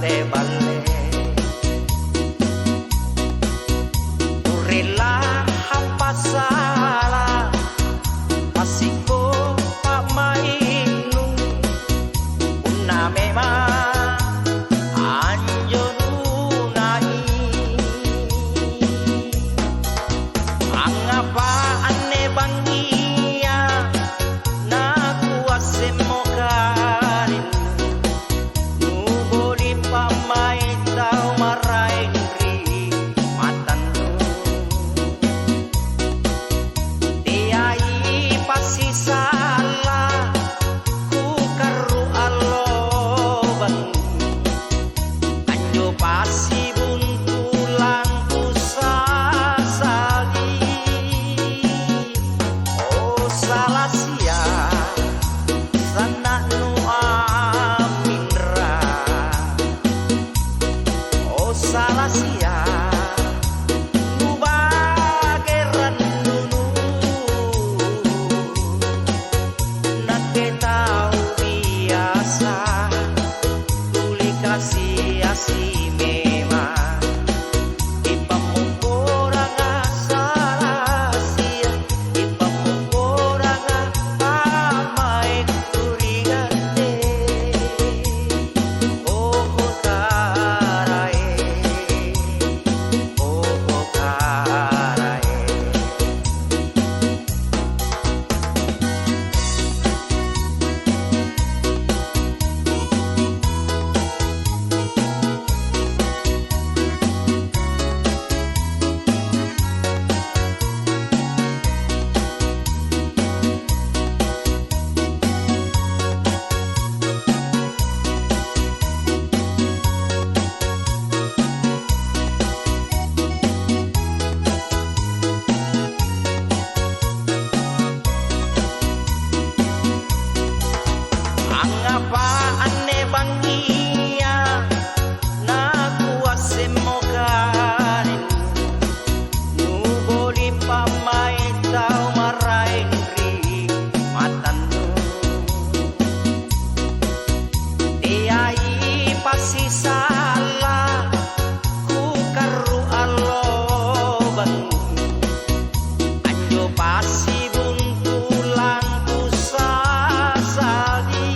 balle-balle Urela hampa salah masih ko pak mainu una memang anjo nunai angapa ane bangia na kuase mokarin nu boli pamai tau marai ri matan tiai pasti salah ku karu aloban anjo pasti buntulang ku sasagi oh salah sia sana nu aminra oh salah sia nu bageran nunu nake tau biasa tuli kasih asih memang ipamumporang salah sia ipamumporang amai kurigate oh karae oh karae angapa ane bangia na kuase mokarin nu boli pamai tau marai ri matan tiai pasti salah ku karu aloban anjo pasti buntulan ku sasagi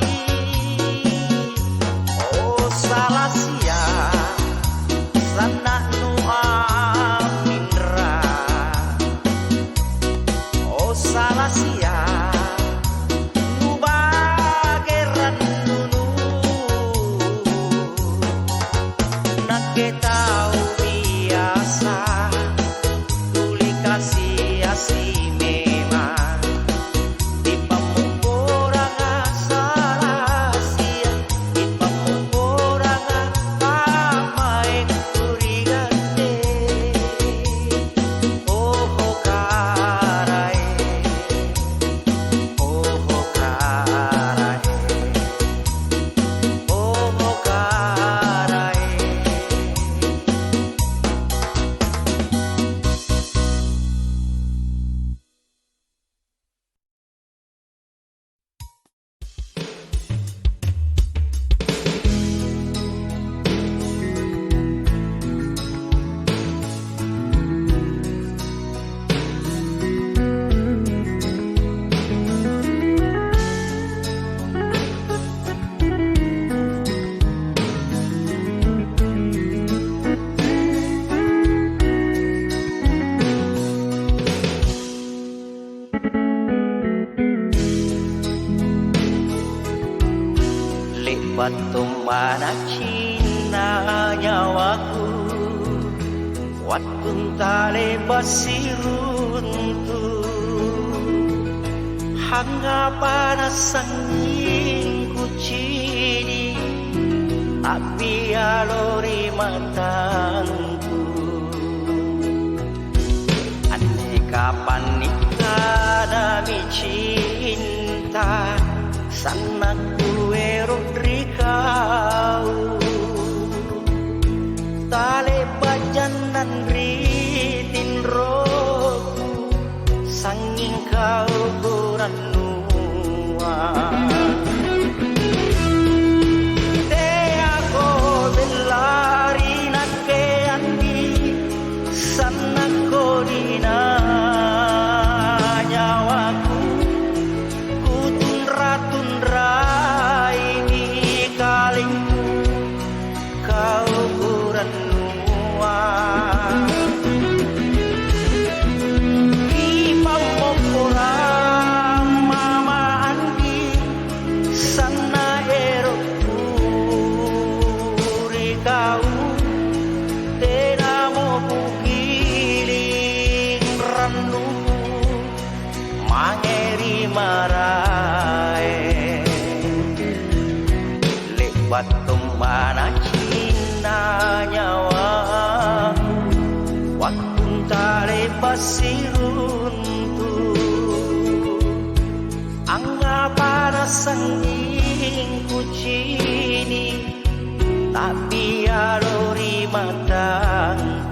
oh salah sia sana nu aminra oh salah sia nu bageran nunu nake tau biasa tuli kasih asih memang ipamumporang salah sia ipamumporang amai kurigate oh karae oh karae oh karae Batu mana Cina nyawaku waktu tale basiruntu hanga panas angin kucini api alori matangku andai kapan nikah dami cinta sana kue rodrikau tale bajanan ritin roku sanging kau buranua te ako bela renua Ipau mokorang mama andi sana eroku rikau tenamo pugiling ranu mangeri marai lebat mana cinta nyawaku waktu tale pasiruntu angga para sanging kucini tapi alori matangku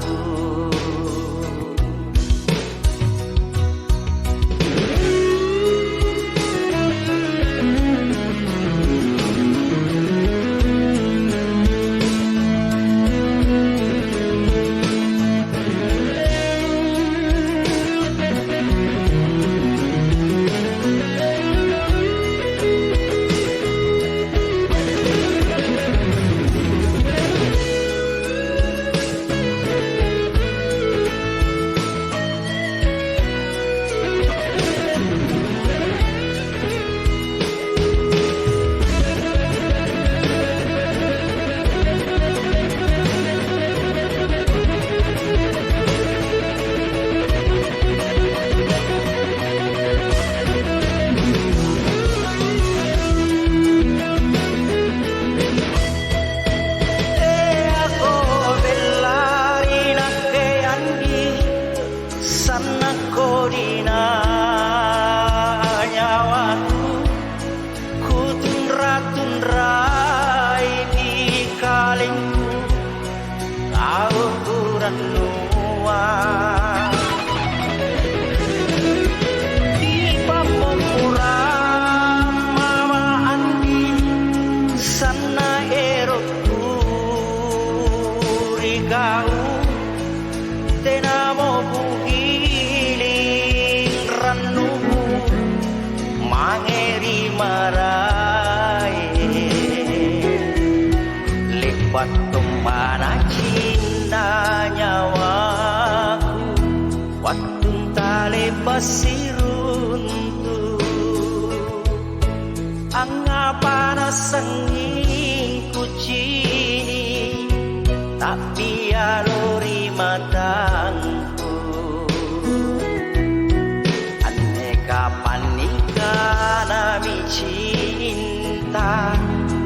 mana cinta nyawaku waktu tale pasiruntu angga panas senging kucini tapi alori matangku aneka panika nami cinta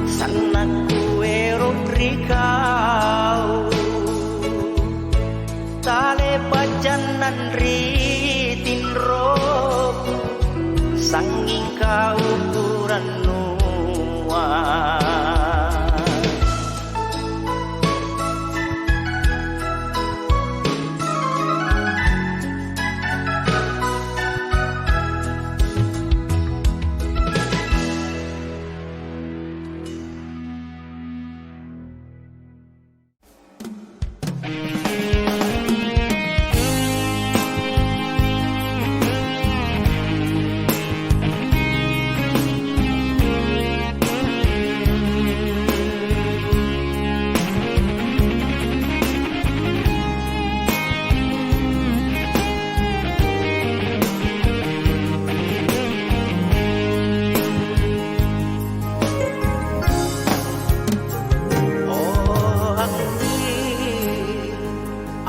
sanaku erok tale pajanan ritin roku sanging kau ukuran nua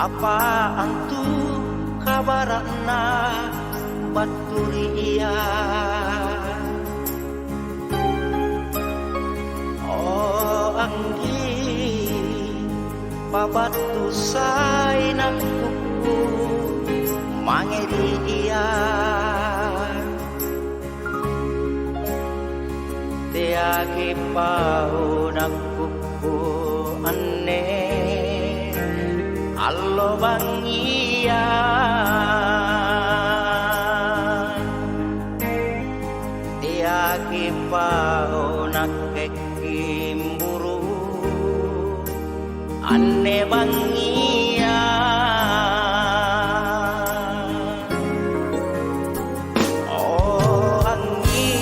apa antu kabarana baturia oh anggi babatu sai nakuku mangeria teake pau nakuku aneh allo bangia tiaki pao nakekimburu ane bangia oh angi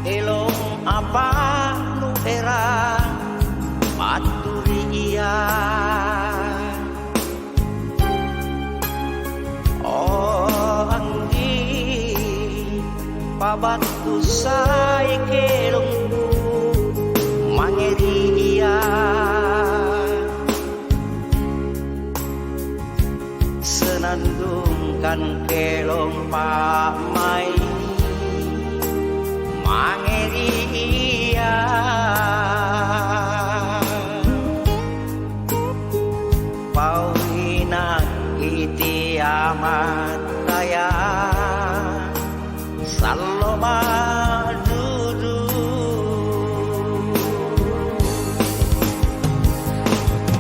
elong apa nu era paturi iya. Oh anggi pabatu say kelongku mangeri iya. Senandungkan kelong pamai mangeri iya. Pauina iti amat daya saloma dudu.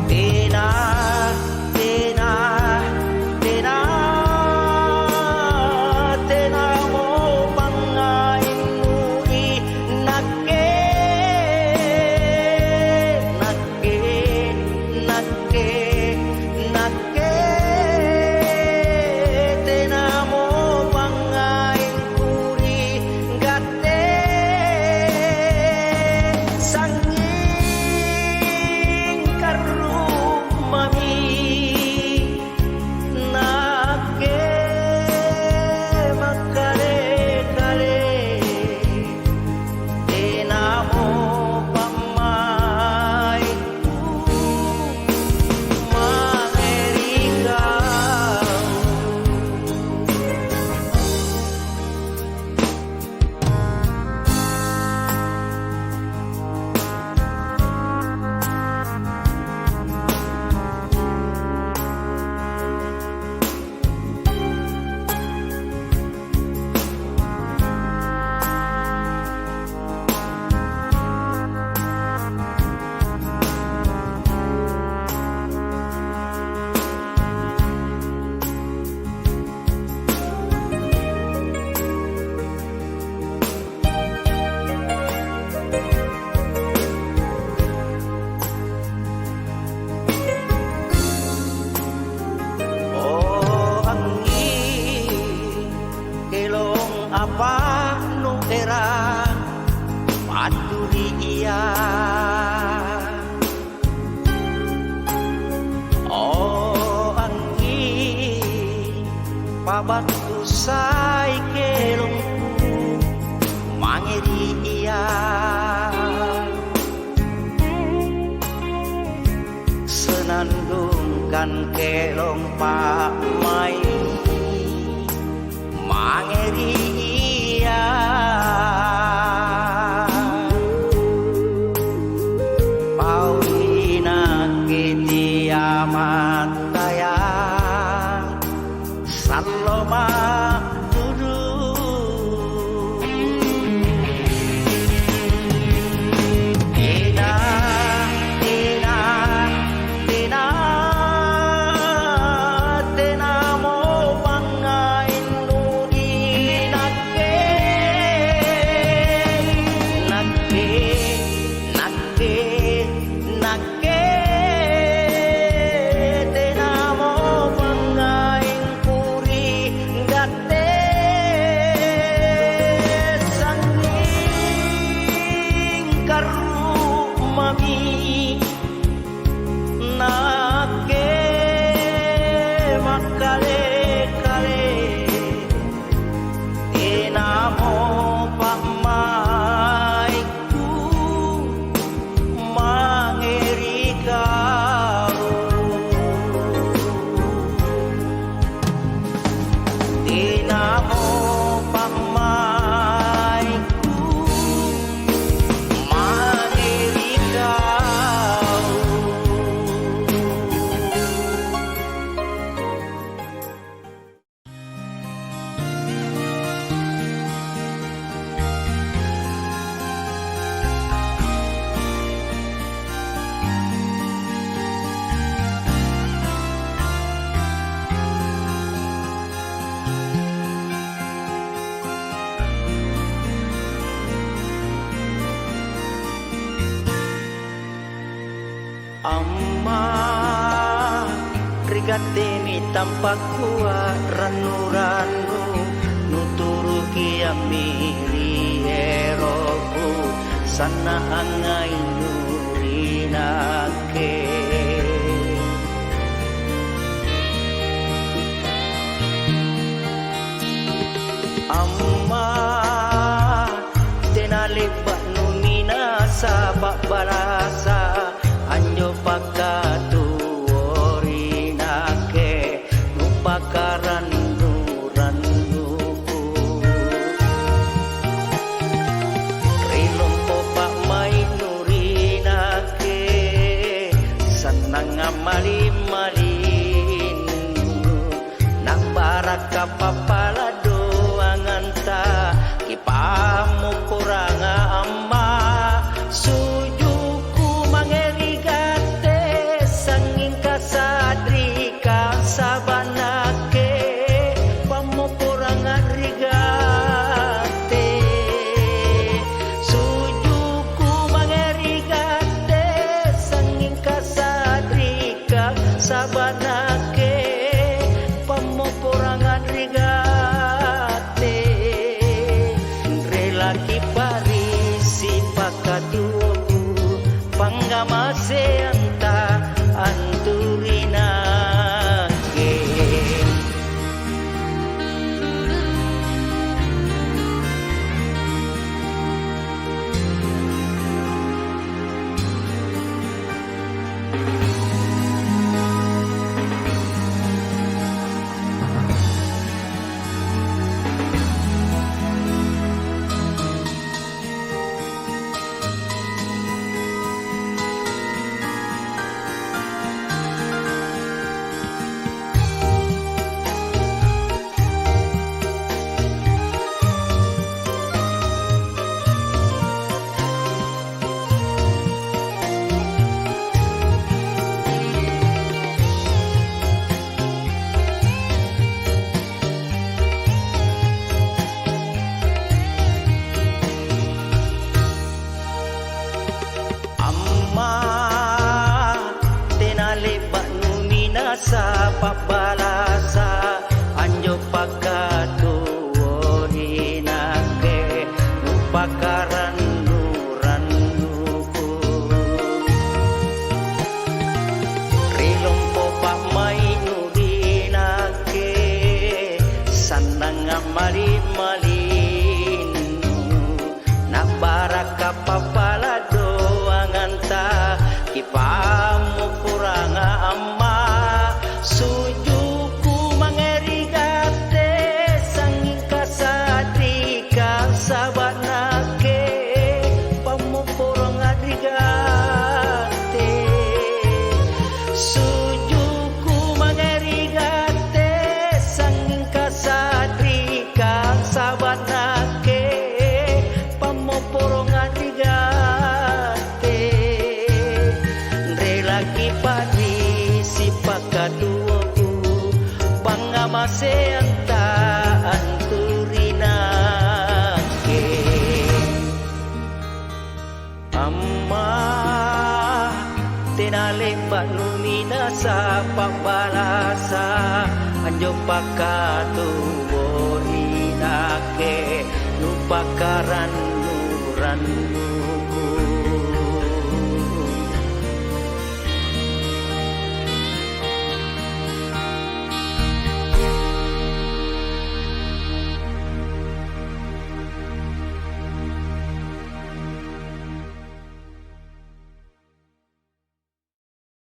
Tina tina tina tina mo pangain nui nake nake nake nake tina mo pangain kuri gate sanging karumami nake makare kare tina mo pamai Amerika. Oh anggi kelong apa nu era paduri iya. Oh anggi pabatu say kelongku mangeri iya. Senandungkan kelong pamai mangeri iya. Pauina kiti amat daya saloma dudu. Tina tina tina tina mo pangain nuni nake nake nake nake tina mo pangain kuri gate sanging karumami nake makale kale tina mo pamaiku mangeri kau. Tina mo pamaiku mangeri kau. Amma rigateni tampak kuat ranu-ranu nuturu kiamiri eroku sana angai nurinake. mali-malin nambara kapapala doangan ta kipamu kurang amma sujuku mangerigate sanging kasadri kasabanake pamu kurang rigate sujuku mangerigate sanging kasadri kasabanake pamu kurang rigate relaki parisi pakatuku pangamase anta anturinake sa pabalasa anjo pagkatuorinake upakaran nurannuku rilompo pamay nurinake sandang mali-malin nabaraka papalado anganta kipamu kurang amma sujuku mangerigate sanging kasadri kasabanake pamuporong adrigate sujuku mangerigate sanging kasadri kasabanake pamuporong adrigate relaki padi si pakaduoku pangamase anta anturinake amma tenale banumina sa pabalasa anjo pakatuorinake nupakaran nurannu